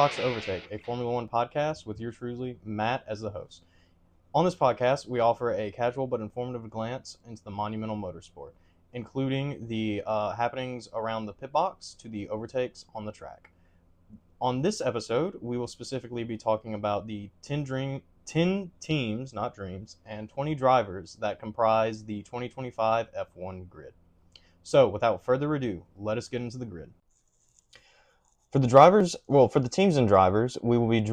Box to Overtake, a Formula One podcast with yours truly, Matt, as the host. On this podcast, we offer a casual but informative glance into the monumental motorsport, including the happenings around the pit box to the overtakes on the track. On this episode, we will specifically be talking about the 10 teams, not dreams, and 20 drivers that comprise the 2025 F1 grid. So, without further ado, let us get into the grid. For the teams and drivers, we will be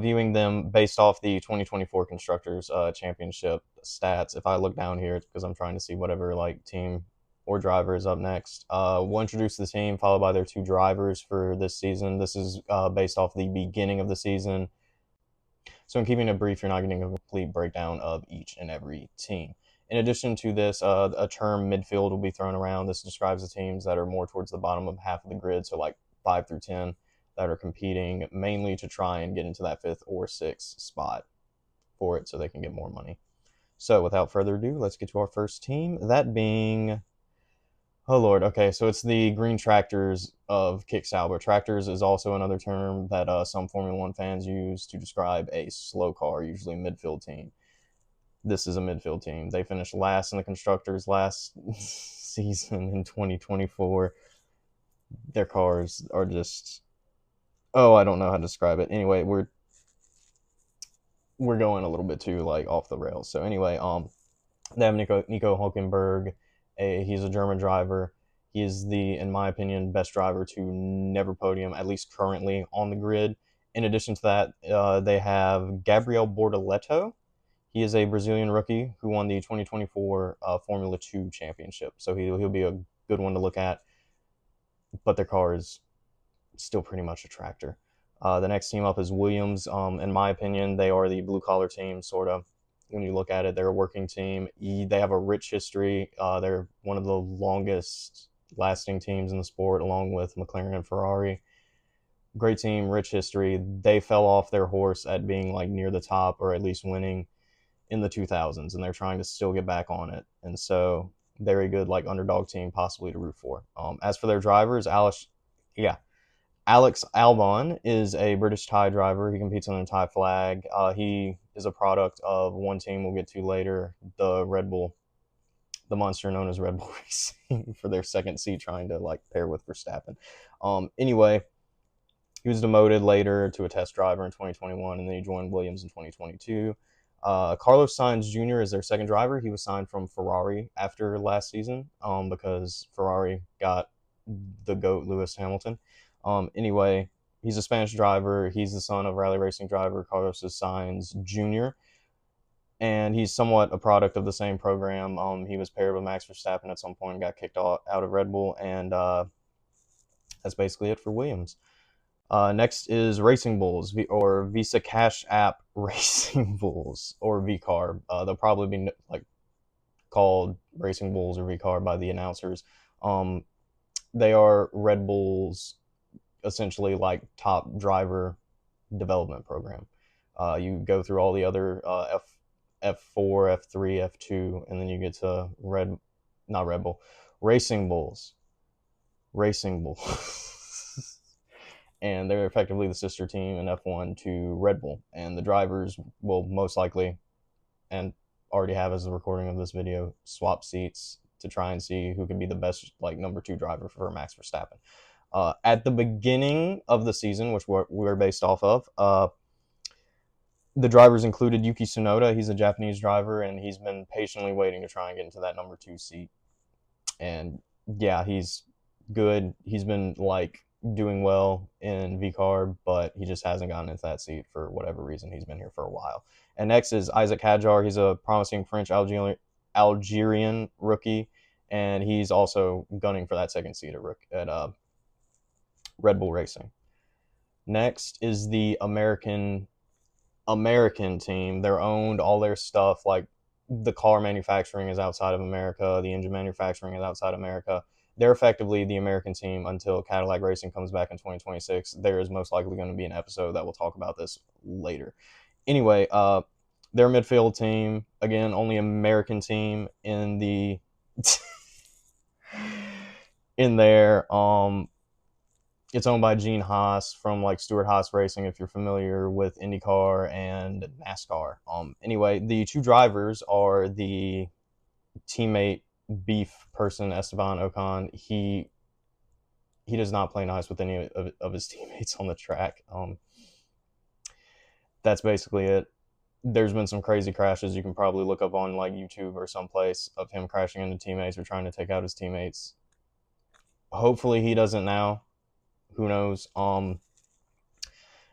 viewing them based off the 2024 Constructors Championship stats. If I look down here, it's because I'm trying to see whatever team or driver is up next. We'll introduce the team, followed by their two drivers for this season. This is based off the beginning of the season. So in keeping it brief, you're not getting a complete breakdown of each and every team. In addition to this, a term midfield will be thrown around. This describes the teams that are more towards the bottom of half of the grid, so 5 through 10, that are competing mainly to try and get into that 5th or 6th spot for it so they can get more money. So without further ado, let's get to our first team, that being, oh Lord, okay, so it's the Green Tractors of Kick Sauber. Tractors is also another term that some Formula One fans use to describe a slow car, usually a midfield team. This is a midfield team. They finished last in the Constructors last season in 2024. Their cars are just, I don't know how to describe it. Anyway, we're going a little bit too off the rails. So anyway, they have Nico Hülkenberg. He's a German driver. He is in my opinion, best driver to never podium, at least currently on the grid. In addition to that, they have Gabriel Bortoleto. He is a Brazilian rookie who won the 2024 Formula 2 championship. So he'll be a good one to look at. But their car is still pretty much a tractor. The next team up is Williams. In my opinion, they are the blue-collar team, sort of. When you look at it, they're a working team. They have a rich history. They're one of the longest-lasting teams in the sport, along with McLaren and Ferrari. Great team, rich history. They fell off their horse at being near the top, or at least winning in the 2000s, and they're trying to still get back on it. And so, very good underdog team possibly to root for. As for their drivers, Alex Albon is a British Thai driver. He competes on the Thai flag. He is a product of one team we'll get to later, the monster known as Red Bull Racing, for their second seat, trying to pair with Verstappen. Anyway, he was demoted later to a test driver in 2021, and then he joined Williams in 2022. Carlos Sainz Jr. is their second driver. He was signed from Ferrari after last season because Ferrari got the GOAT Lewis Hamilton. Anyway, he's a Spanish driver. He's the son of rally racing driver Carlos Sainz Jr., and he's somewhat a product of the same program. He was paired with Max Verstappen at some point and got kicked out of Red Bull, and that's basically it for Williams. Next is Racing Bulls, or Visa Cash App Racing Bulls, or VCAR. They'll probably be called Racing Bulls or VCAR by the announcers. They are Red Bull's essentially top driver development program. You go through all the other F4, F3, F2, and then you get to Racing Bulls. And they're effectively the sister team in F1 to Red Bull. And the drivers will most likely, and already have as the recording of this video, swap seats to try and see who can be the best number 2 driver for Max Verstappen. At the beginning of the season, which we're based off of, the drivers included Yuki Tsunoda. He's a Japanese driver, and he's been patiently waiting to try and get into that number 2 seat. And yeah, he's good. He's been doing well in VCAR, but he just hasn't gotten into that seat for whatever reason. He's been here for a while. And next is Isaac Hadjar. He's a promising French Algerian rookie, and he's also gunning for that second seat at Red Bull Racing. Next is the American team. They're owned, all their stuff, the car manufacturing is outside of America, the engine manufacturing is outside of America. They're effectively the American team until Cadillac Racing comes back in 2026. There is most likely going to be an episode that will talk about this later. Anyway, their midfield team, again, only American team in there. It's owned by Gene Haas from like Stewart Haas Racing, if you're familiar with IndyCar and NASCAR. Anyway, the two drivers are the teammate beef person Esteban Ocon. He does not play nice with any of his teammates on the track. That's basically it. There's been some crazy crashes you can probably look up on like YouTube or someplace of him crashing into teammates or trying to take out his teammates. Hopefully he doesn't now. Who knows?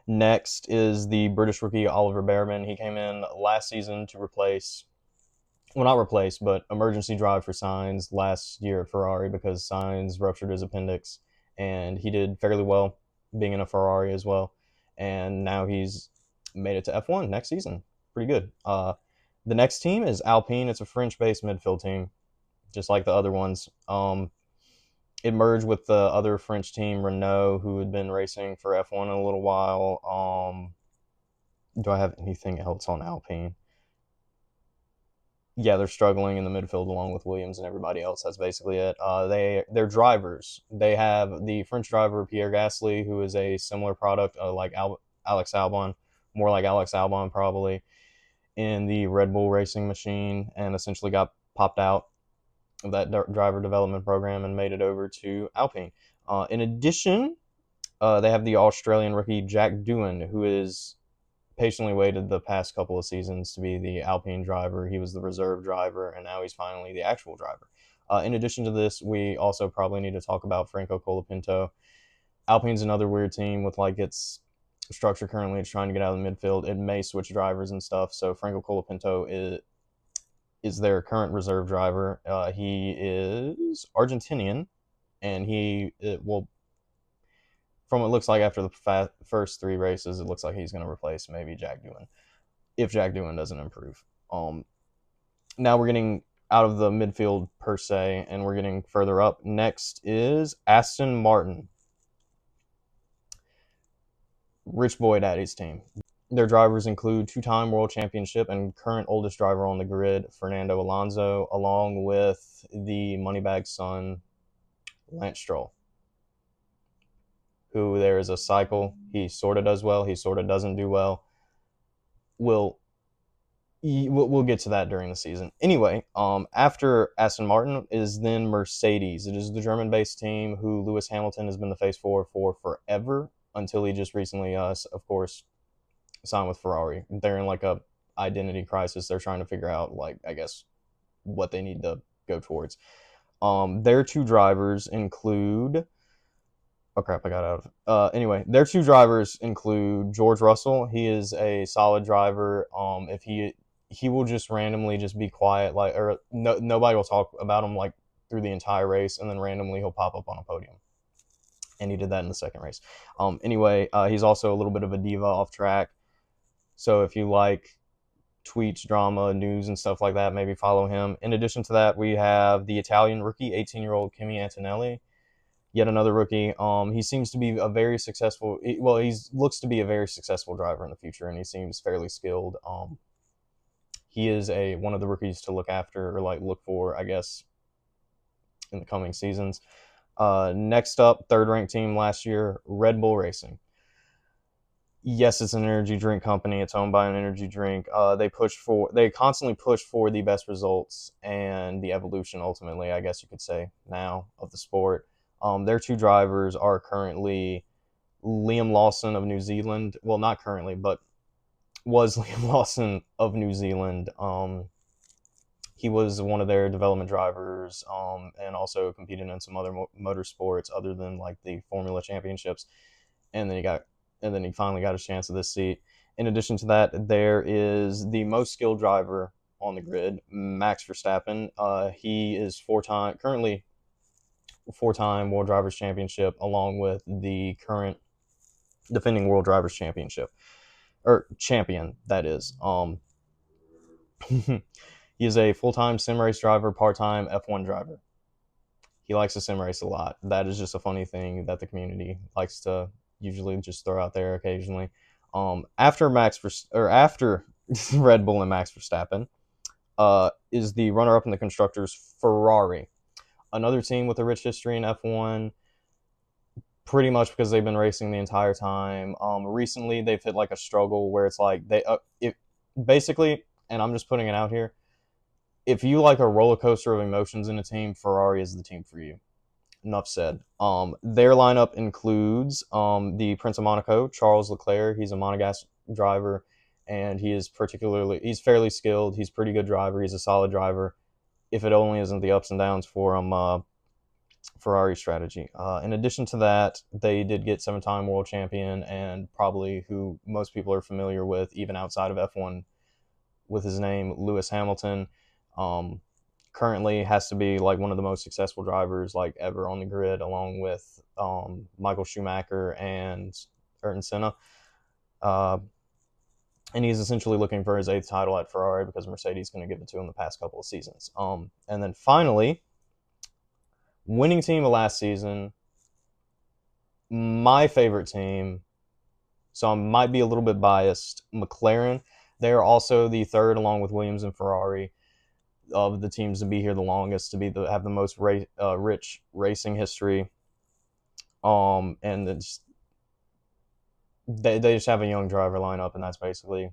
Next is the British rookie Oliver Bearman. He came in last season to replace, well, not replace, but emergency drive for Sainz last year at Ferrari because Sainz ruptured his appendix, and he did fairly well being in a Ferrari as well. And now he's made it to F1 next season. Pretty good. The next team is Alpine. It's a French-based midfield team, just like the other ones. It merged with the other French team, Renault, who had been racing for F1 in a little while. Do I have anything else on Alpine? Yeah, they're struggling in the midfield along with Williams and everybody else. That's basically it. They're drivers. They have the French driver Pierre Gasly, who is a similar product like Alex Albon, more like Alex Albon probably, in the Red Bull racing machine, and essentially got popped out of that driver development program and made it over to Alpine. In addition, they have the Australian rookie Jack Doohan, who is patiently waited the past couple of seasons to be the Alpine driver. He was the reserve driver, and now he's finally the actual driver. In addition to this, we also probably need to talk about Franco Colapinto. Alpine's another weird team with like its structure currently. It's trying to get out of the midfield. It may switch drivers and stuff. So Franco Colapinto is their current reserve driver. He is Argentinian, and from what it looks like after the first three races, it looks like he's going to replace maybe Jack Doohan if Jack Doohan doesn't improve. Now we're getting out of the midfield per se, and we're getting further up. Next is Aston Martin. Rich Boy Daddy's team. Their drivers include two-time world championship and current oldest driver on the grid, Fernando Alonso, along with the Moneybag son, Lance Stroll, who there is a cycle. He sort of does well. He sort of doesn't do well. We'll get to that during the season. Anyway, after Aston Martin is then Mercedes. It is the German-based team who Lewis Hamilton has been the face for forever until he just recently, of course, signed with Ferrari. They're in like a identity crisis. They're trying to figure out, like, I guess, what they need to go towards. Their two drivers include... Oh crap, I got out of it. Anyway, their two drivers include George Russell. He is a solid driver. If he will just randomly just be quiet, like, or nobody will talk about him like through the entire race, and then randomly he'll pop up on a podium. And he did that in the second race. Anyway, he's also a little bit of a diva off track. So if you like tweets, drama, news, and stuff like that, maybe follow him. In addition to that, we have the Italian rookie, 18-year-old Kimi Antonelli. Yet another rookie. He seems to be a very successful. Well, he looks to be a very successful driver in the future, and he seems fairly skilled. He is one of the rookies to look after or like look for, I guess, in the coming seasons. Next up, third-ranked team last year, Red Bull Racing. Yes, it's an energy drink company. It's owned by an energy drink. They constantly push for the best results and the evolution, ultimately, I guess you could say now, of the sport. Their two drivers are currently Liam Lawson of New Zealand. Well, not currently, but was Liam Lawson of New Zealand. He was one of their development drivers, and also competed in some other motorsports other than like the Formula Championships. And then he finally got a chance at this seat. In addition to that, there is the most skilled driver on the grid, Max Verstappen. He is currently four-time World Drivers' Championship, along with the current defending World Drivers' Championship, or champion, that is. He is a full-time sim race driver, part-time F1 driver. He likes to sim race a lot. That is just a funny thing that the community likes to usually just throw out there occasionally. After Red Bull and Max Verstappen, is the runner-up in the constructors, Ferrari. Another team with a rich history in F1, pretty much because they've been racing the entire time. Recently they've hit like a struggle where it's like if basically, and I'm just putting it out here, if you like a roller coaster of emotions in a team, Ferrari is the team for you. Enough said. Their lineup includes the Prince of Monaco, Charles Leclerc. He's a Monegasque driver, and he's fairly skilled. He's a pretty good driver. He's a solid driver. If it only isn't the ups and downs for Ferrari strategy. In addition to that, they did get 7-time world champion and probably who most people are familiar with, even outside of F1, with his name, Lewis Hamilton. Um, Currently has to be like one of the most successful drivers like ever on the grid, along with Michael Schumacher and Ayrton Senna. Uh, and he's essentially looking for his 8th title at Ferrari because Mercedes is going to give it to him the past couple of seasons. And then finally, winning team of last season, my favorite team, so I might be a little bit biased, McLaren. They're also the third, along with Williams and Ferrari, of the teams to be here the longest, have the most rich racing history. And they just have a young driver lineup, and that's basically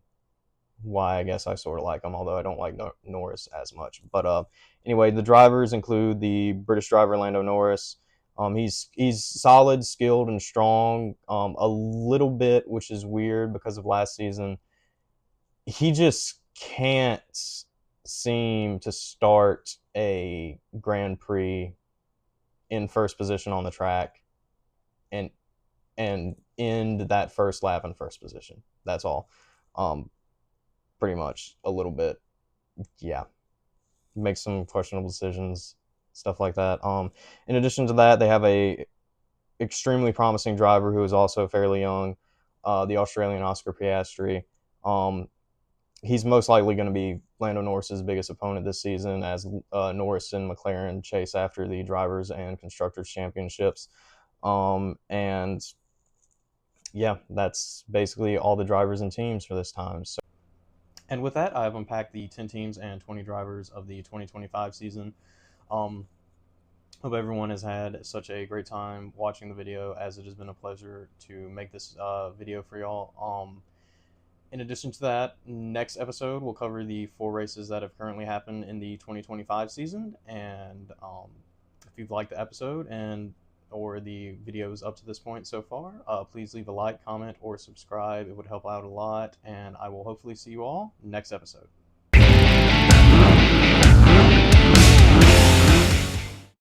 why I guess I sort of like them, although I don't like Norris as much. But anyway, the drivers include the British driver Lando Norris. He's solid, skilled, and strong. A little bit, which is weird because of last season, he just can't seem to start a Grand Prix in first position on the track and end that first lap in first position. That's all. Pretty much a little bit. Yeah, make some questionable decisions, stuff like that. In addition to that, they have a extremely promising driver who is also fairly young, the Australian Oscar Piastri. He's most likely going to be Lando Norris's biggest opponent this season, as Norris and McLaren chase after the drivers and constructors championships. And yeah, that's basically all the drivers and teams for this time. So, and with that, I've unpacked the 10 teams and 20 drivers of the 2025 season. Um, Hope everyone has had such a great time watching the video, as it has been a pleasure to make this video for y'all. In addition to that, next episode we'll cover the 4 races that have currently happened in the 2025 season. And if you've liked the episode or the videos up to this point so far, please leave a like, comment, or subscribe. It would help out a lot, and I will hopefully see you all next episode.